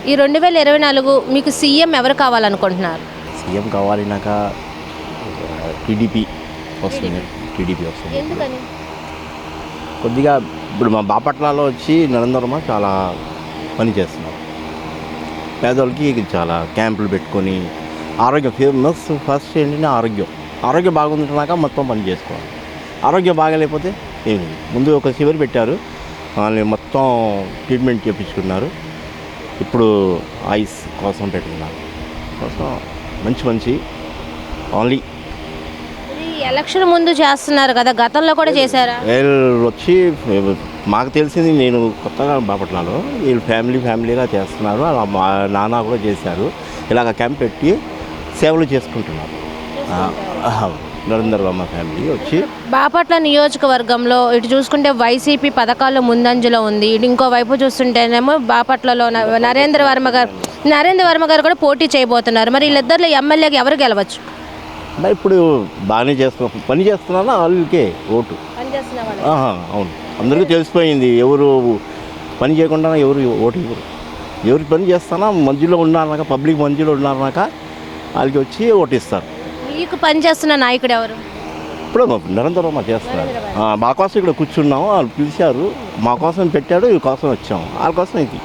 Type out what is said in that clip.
ఈ 2024 మీకు సీఎం ఎవరు కావాలనుకుంటున్నారు? సీఎం కావాలినాక టీడీపీ వస్తుంది. టీడీపీ వస్తుంది. ఎందుకని? కొద్దిగా ఇప్పుడు మా బాపట్లలో వచ్చి నరేంద్రమ్మ చాలా పని చేస్తున్నారు. పేదవాళ్ళకి చాలా క్యాంపులు పెట్టుకొని ఆరోగ్యం ఫేమస్. ఫస్ట్ ఏంటంటే ఆరోగ్యం బాగుంటున్నాక మొత్తం పని చేసుకోవాలి. ఆరోగ్యం బాగాలేకపోతే ఏం లేదు. ముందు ఒక శిబిరం పెట్టారు, వాళ్ళని మొత్తం ట్రీట్మెంట్ చేయించుకున్నారు. ఇప్పుడు ఐస్ కోసం పెట్టుకున్నారు. కోసం మంచి ఓన్లీ ఎలక్షన్ ముందు చేస్తున్నారు కదా, గతంలో కూడా చేశారా? వీళ్ళు వచ్చి మాకు తెలిసింది, నేను కొత్తగా బాపట్లలో వీళ్ళు ఫ్యామిలీగా చేస్తున్నారు. అలా మా నాన్న కూడా చేశారు. ఇలాగ క్యాంప్ పెట్టి సేవలు చేసుకుంటున్నారు. నరేంద్రమ్మ ఫ్యామిలీ వచ్చి బాపట్ల నియోజకవర్గంలో ఇటు చూసుకుంటే వైసీపీ పథకాల్లో ముందంజలో ఉంది. ఇటు ఇంకో వైపు చూస్తుంటేనేమో బాపట్లలో నరేంద్ర వర్మ గారు కూడా పోటీ చేయబోతున్నారు. మరి వీళ్ళిద్దరిలో ఎమ్మెల్యేకి ఎవరు గెలవచ్చు? మరి ఇప్పుడు బాగానే పని చేస్తున్నారా వాళ్ళకే ఓటు. అవును, అందరికీ తెలిసిపోయింది. ఎవరు పని చేయకుండా ఎవరు ఓటు ఎవరు పని చేస్తానా మధ్యలో ఉన్నారన్నాక, పబ్లిక్ మధ్యలో ఉన్నారన్నాక వాళ్ళకి వచ్చి ఓటు ఇస్తారు. మీకు పనిచేస్తున్న నాయకుడు ఎవరు? ఇప్పుడు నిరంతరం చేస్తున్నారు. మా కోసం ఇక్కడ కూర్చున్నాము, వాళ్ళు పిలిచారు, మా కోసం పెట్టాడు, వీళ్ళ కోసం వచ్చాము, వాళ్ళ కోసం ఇది.